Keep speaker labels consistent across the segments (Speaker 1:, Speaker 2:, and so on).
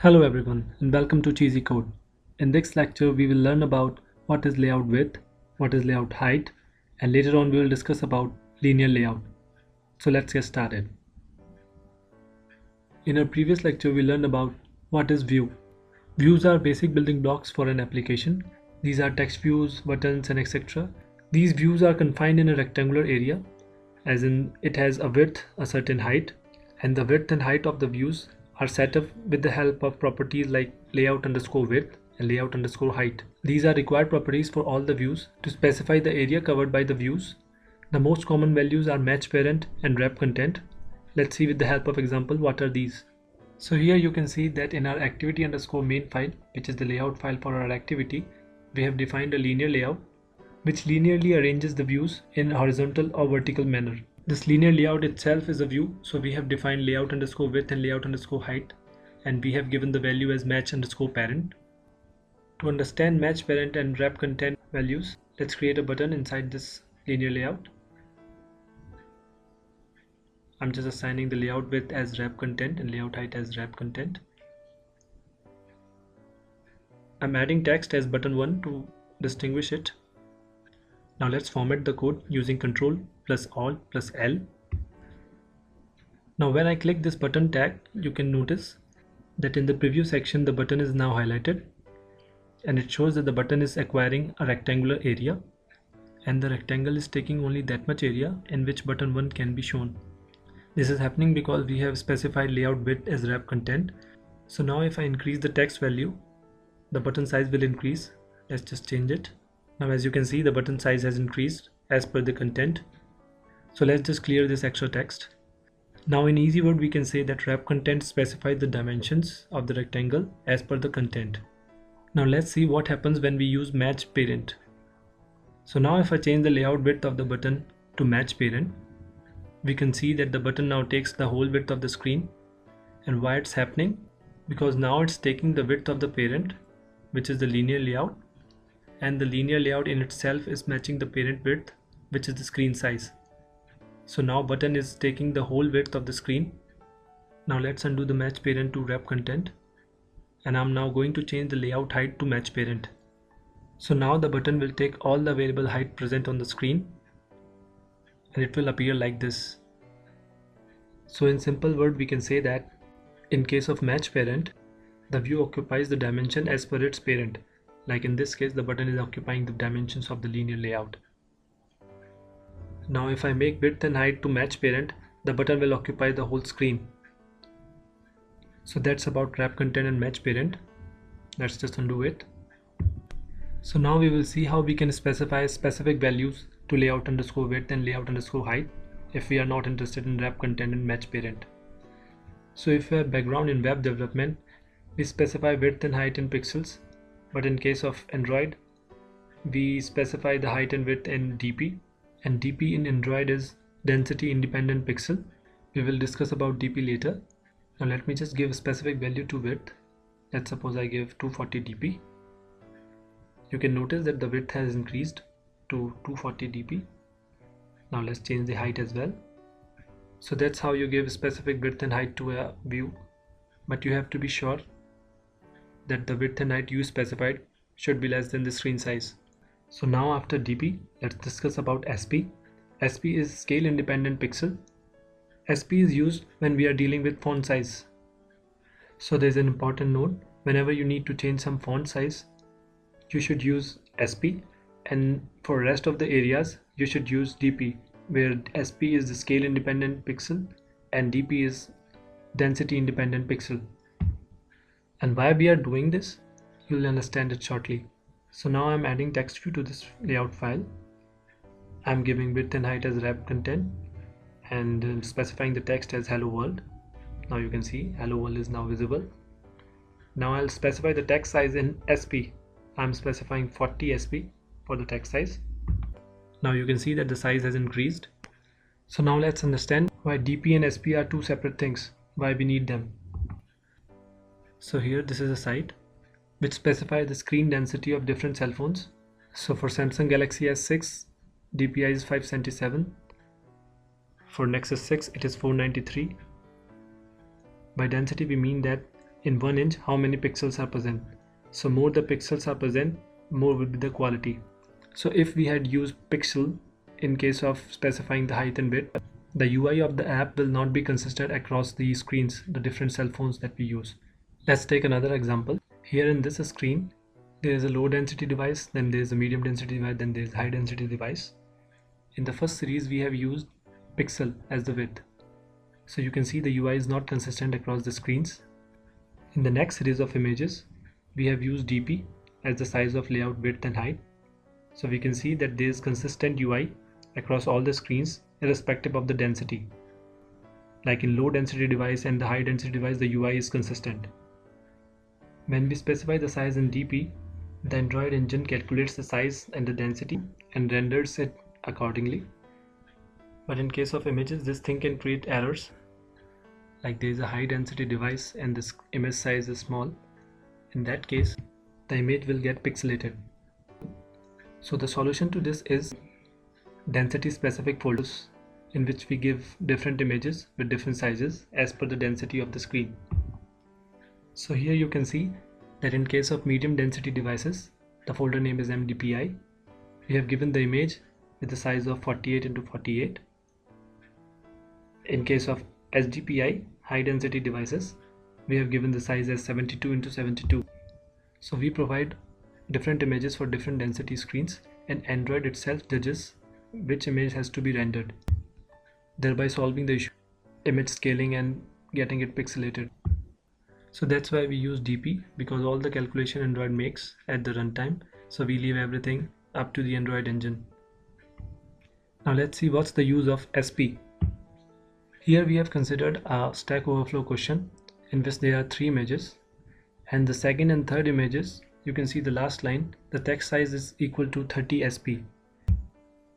Speaker 1: Hello everyone and welcome to Cheesy Code. In this lecture we will learn about what is layout width, what is layout height, and later on we will discuss about linear layout. So let's get started. In our previous lecture we learned about what is view. Views are basic building blocks for an application. These are text views, buttons and etc. These views are confined in a rectangular area, as in it has a width, a certain height, and the width and height of the views are set up with the help of properties like layout underscore width and layout underscore height. These are required properties for all the views to specify the area covered by the views. The most common values are match parent and wrap content. Let's see with the help of example what are these. So here you can see that in our activity underscore main file, which is the layout file for our activity, we have defined a linear layout which linearly arranges the views in horizontal or vertical manner. This linear layout itself is a view, so we have defined layout underscore width and layout underscore height, and we have given the value as match underscore parent. To understand match parent and wrap content values, let's create a button inside this linear layout. I'm just assigning the layout width as wrap content and layout height as wrap content. I'm adding text as button 1 to distinguish it. Now let's format the code using Ctrl plus Alt plus L. Now when I click this button tag, you can notice that in the preview section the button is now highlighted, and it shows that the button is acquiring a rectangular area, and the rectangle is taking only that much area in which button 1 can be shown. This is happening because we have specified layout width as wrap content. So now if I increase the text value, the button size will increase. Let's just change it. Now as you can see, the button size has increased as per the content. So let's just clear this extra text. Now in easy word we can say that wrap content specifies the dimensions of the rectangle as per the content. Now let's see what happens when we use match parent. So now if I change the layout width of the button to match parent, we can see that the button now takes the whole width of the screen. And why it's happening? Because now it's taking the width of the parent, which is the linear layout, and the linear layout in itself is matching the parent width, which is the screen size. So now button is taking the whole width of the screen. Now let's undo the match parent to wrap content, and I'm now going to change the layout height to match parent. So now the button will take all the variable height present on the screen, and it will appear like this. So in simple word we can say that in case of match parent, the view occupies the dimension as per its parent. Like in this case, the button is occupying the dimensions of the linear layout. Now if I make width and height to match parent, the button will occupy the whole screen. So that's about wrap content and match parent. Let's just undo it. So now we will see how we can specify specific values to layout underscore width and layout underscore height if we are not interested in wrap content and match parent. So if we have background in web development, we specify width and height in pixels, but in case of Android, we specify the height and width in dp, and dp in Android is density independent pixel. We will discuss about dp later. Now let me just give a specific value to width. Let's suppose I give 240 dp. You can notice that the width has increased to 240 dp. Now let's change the height as well. So that's how you give specific width and height to a view, but you have to be sure that the width and height you specified should be less than the screen size. So now after dp, let's discuss about sp. sp is scale independent pixel. sp is used when we are dealing with font size. So there's an important note: whenever you need to change some font size, you should use sp, and for rest of the areas you should use dp, where sp is the scale independent pixel and dp is density independent pixel. And why we are doing this, you'll understand it shortly. So now I'm adding text view to this layout file. I'm giving width and height as wrap content and specifying the text as hello world. Now you can see hello world is now visible. Now I'll specify the text size in sp. I'm specifying 40 sp for the text size. Now you can see that the size has increased. So now let's understand why dp and sp are two separate things, why we need them. So here this is a site which specifies the screen density of different cell phones. So for Samsung Galaxy S6, DPI is 577. For Nexus 6 it is 493. By density we mean that in 1 inch how many pixels are present. So more the pixels are present, more will be the quality. So if we had used pixel in case of specifying the height and width, the UI of the app will not be consistent across the screens, the different cell phones that we use. Let's take another example. Here in this screen, there is a low density device, then there is a medium density device, then there is a high density device. In the first series, we have used pixel as the width. So you can see the UI is not consistent across the screens. In the next series of images, we have used DP as the size of layout, width and height. So we can see that there is consistent UI across all the screens irrespective of the density. Like in low density device and the high density device, the UI is consistent. When we specify the size in DP, the Android engine calculates the size and the density and renders it accordingly. But in case of images, this thing can create errors. Like there is a high density device and this image size is small. In that case, the image will get pixelated. So the solution to this is density specific folders in which we give different images with different sizes as per the density of the screen. So here you can see that in case of medium density devices, the folder name is MDPI. We have given the image with the size of 48 into 48. In case of SDPI, high density devices, we have given the size as 72 into 72. So we provide different images for different density screens, and Android itself judges which image has to be rendered, thereby solving the issue image scaling and getting it pixelated. So that's why we use DP, because all the calculation Android makes at the runtime, so we leave everything up to the Android engine. Now let's see what's the use of SP. Here we have considered a Stack Overflow question in which there are 3 images, and the second and third images, you can see the last line, the text size is equal to 30 SP.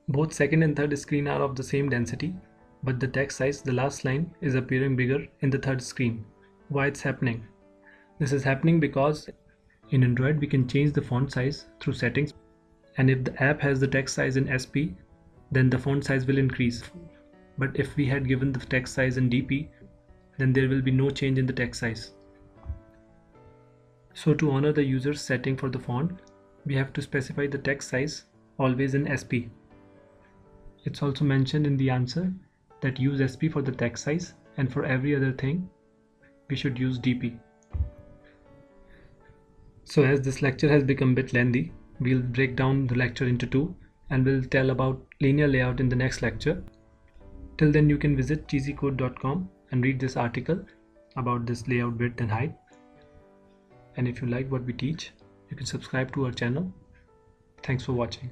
Speaker 1: Both second and third screen are of the same density, but the text size, the last line, is appearing bigger in the third screen. Why it's happening? This is happening because in Android we can change the font size through settings, and if the app has the text size in SP, then the font size will increase. But if we had given the text size in DP, then there will be no change in the text size. So to honor the user's setting for the font, we have to specify the text size always in SP. It's also mentioned in the answer that use SP for the text size, and for every other thing we should use DP. So as this lecture has become a bit lengthy, we'll break down the lecture into 2 and we'll tell about linear layout in the next lecture. Till then you can visit cheesycode.com and read this article about this layout, width and height. And if you like what we teach, you can subscribe to our channel. Thanks for watching.